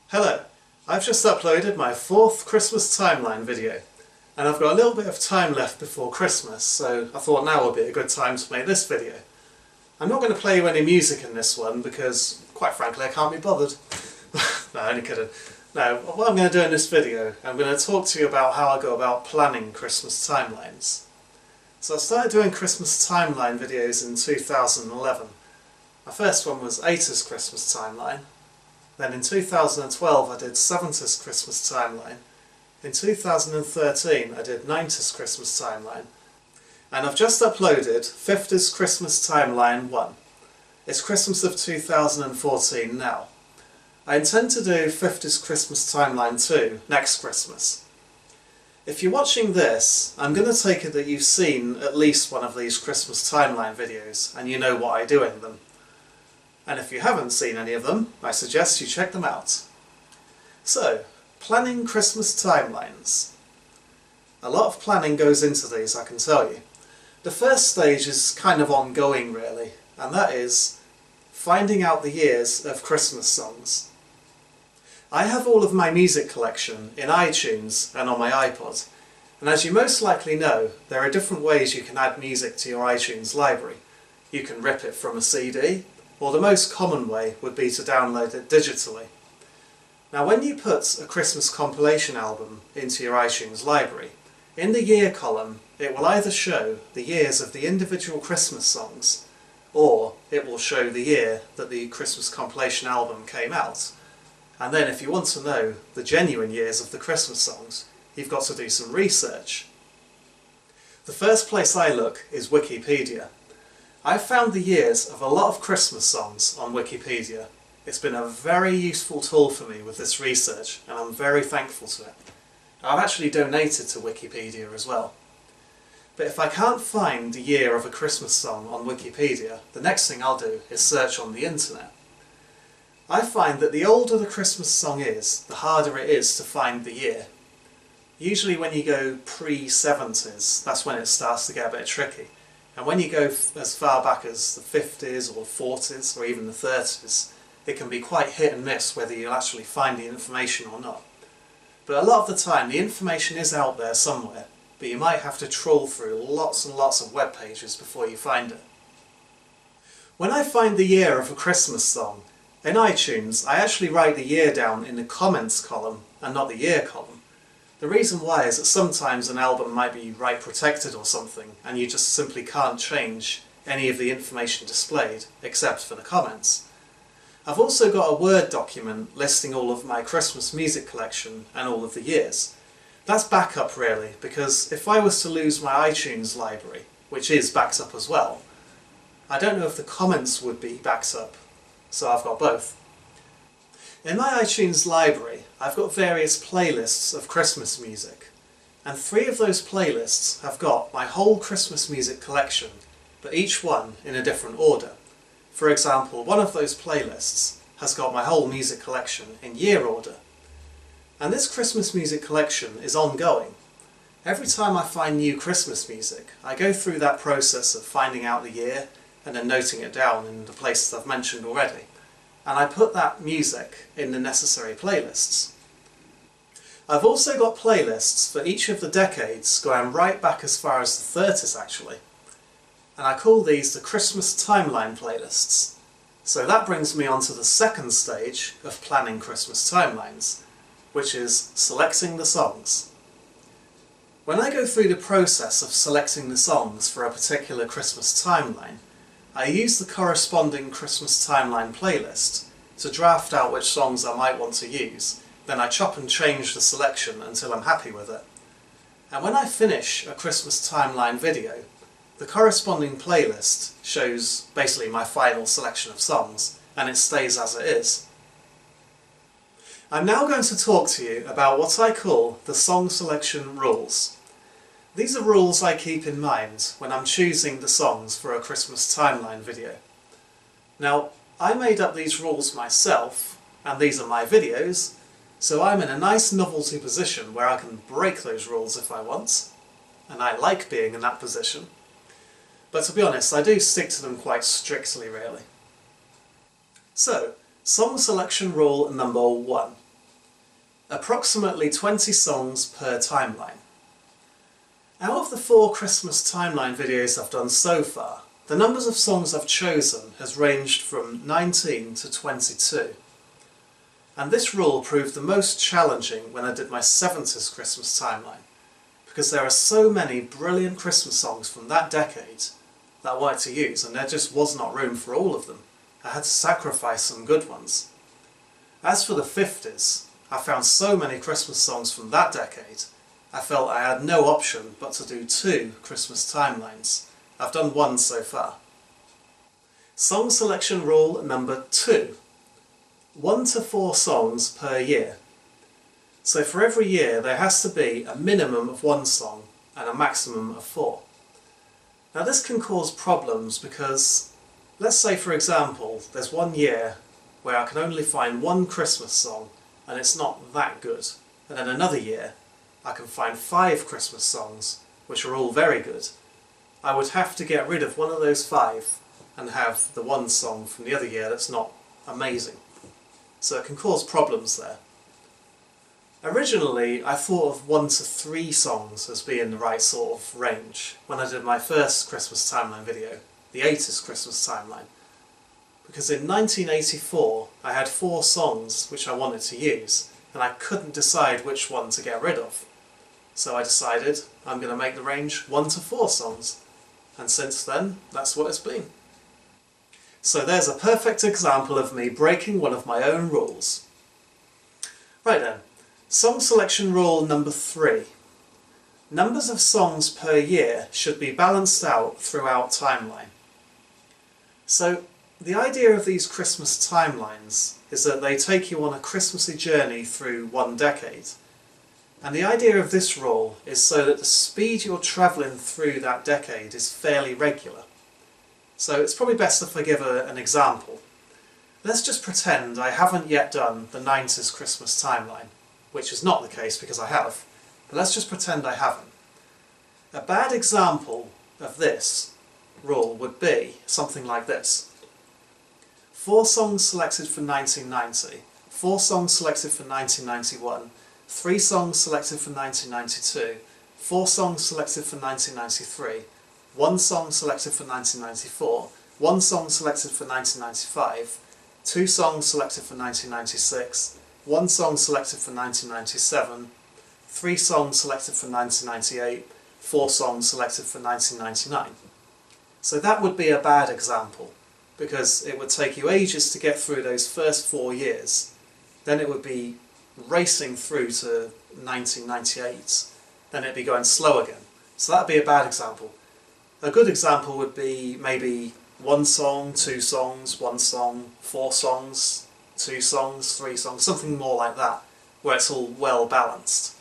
Hello, I've just uploaded my 4th Christmas timeline video and I've got a little bit of time left before Christmas, so I thought now would be a good time to make this video. I'm not going to play you any music in this one because, quite frankly, I can't be bothered. No, only kidding. No, what I'm going to do in this video, I'm going to talk to you about how I go about planning Christmas timelines. So I started doing Christmas timeline videos in 2011. My first one was Ata's Christmas timeline. Then in 2012 I did Seventus Christmas timeline. In 2013 I did Nintus Christmas timeline. And I've just uploaded Fiftus Christmas timeline 1. It's Christmas of 2014 now. I intend to do Fiftus Christmas timeline 2 next Christmas. If you're watching this, I'm going to take it that you've seen at least one of these Christmas timeline videos and you know what I do in them. And if you haven't seen any of them, I suggest you check them out. So, planning Christmas timelines. A lot of planning goes into these, I can tell you. The first stage is kind of ongoing really, and that is finding out the years of Christmas songs. I have all of my music collection in iTunes and on my iPod, and as you most likely know, there are different ways you can add music to your iTunes library. You can rip it from a CD, or the most common way would be to download it digitally. Now when you put a Christmas compilation album into your iTunes library, in the year column it will either show the years of the individual Christmas songs, or it will show the year that the Christmas compilation album came out. And then if you want to know the genuine years of the Christmas songs, you've got to do some research. The first place I look is Wikipedia. I've found the years of a lot of Christmas songs on Wikipedia. It's been a very useful tool for me with this research, and I'm very thankful to it. I've actually donated to Wikipedia as well. But if I can't find the year of a Christmas song on Wikipedia, the next thing I'll do is search on the internet. I find that the older the Christmas song is, the harder it is to find the year. Usually when you go pre-70s, that's when it starts to get a bit tricky. And when you go as far back as the 50s or 40s or even the 30s, it can be quite hit and miss whether you'll actually find the information or not. But a lot of the time the information is out there somewhere, but you might have to trawl through lots and lots of web pages before you find it. When I find the year of a Christmas song, in iTunes I actually write the year down in the comments column and not the year column. The reason why is that sometimes an album might be right protected or something and you just simply can't change any of the information displayed except for the comments. I've also got a Word document listing all of my Christmas music collection and all of the years. That's backup really, because if I was to lose my iTunes library, which is backed up as well, I don't know if the comments would be backed up, so I've got both. In my iTunes library, I've got various playlists of Christmas music, and 3 of those playlists have got my whole Christmas music collection, but each one in a different order. For example, one of those playlists has got my whole music collection in year order. And this Christmas music collection is ongoing. Every time I find new Christmas music, I go through that process of finding out the year and then noting it down in the places I've mentioned already. And I put that music in the necessary playlists. I've also got playlists for each of the decades going right back as far as the 30s actually. And I call these the Christmas timeline playlists. So that brings me on to the second stage of planning Christmas timelines, which is selecting the songs. When I go through the process of selecting the songs for a particular Christmas timeline, I use the corresponding Christmas timeline playlist to draft out which songs I might want to use, then I chop and change the selection until I'm happy with it. And when I finish a Christmas timeline video, the corresponding playlist shows basically my final selection of songs, and it stays as it is. I'm now going to talk to you about what I call the song selection rules. These are rules I keep in mind when I'm choosing the songs for a Christmas timeline video. Now, I made up these rules myself, and these are my videos, so I'm in a nice novelty position where I can break those rules if I want, and I like being in that position. But to be honest, I do stick to them quite strictly really. So, song selection rule number 1. approximately 20 songs per timeline. Out of the 4 Christmas timeline videos I've done so far, the numbers of songs I've chosen has ranged from 19 to 22. And this rule proved the most challenging when I did my 70s Christmas timeline, because there are so many brilliant Christmas songs from that decade that I wanted to use, and there just was not room for all of them. I had to sacrifice some good ones. As for the 50s, I found so many Christmas songs from that decade, I felt I had no option but to do 2 Christmas timelines. I've done 1 so far. Song selection rule number 2. 1 to 4 songs per year. So for every year there has to be a minimum of 1 song and a maximum of 4. Now this can cause problems because, let's say for example, there's 1 year where I can only find 1 Christmas song and it's not that good, and then another year I can find 5 Christmas songs which are all very good. I would have to get rid of one of those 5 and have the 1 song from the other year that's not amazing. So it can cause problems there. Originally I thought of 1 to 3 songs as being the right sort of range when I did my first Christmas timeline video, the 80s Christmas timeline. Because in 1984 I had 4 songs which I wanted to use and I couldn't decide which one to get rid of. So I decided I'm going to make the range 1 to 4 songs, and since then that's what it's been. So there's a perfect example of me breaking one of my own rules. Right then, song selection rule number 3. Numbers of songs per year should be balanced out throughout timeline. So the idea of these Christmas timelines is that they take you on a Christmassy journey through 1 decade. And the idea of this rule is so that the speed you're travelling through that decade is fairly regular. So it's probably best if I give an example. Let's just pretend I haven't yet done the 90s Christmas timeline, which is not the case because I have, but let's just pretend I haven't. A bad example of this rule would be something like this. 4 songs selected for 1990, 4 songs selected for 1991, 3 songs selected for 1992, 4 songs selected for 1993, 1 song selected for 1994, 1 song selected for 1995, 2 songs selected for 1996, 1 song selected for 1997, 3 songs selected for 1998, 4 songs selected for 1999. So that would be a bad example, because it would take you ages to get through those first 4 years. Then it would be racing through to 1998, then it'd be going slow again. So that would be a bad example. A good example would be maybe 1 song, 2 songs, 1 song, 4 songs, 2 songs, 3 songs, something more like that, where it's all well balanced.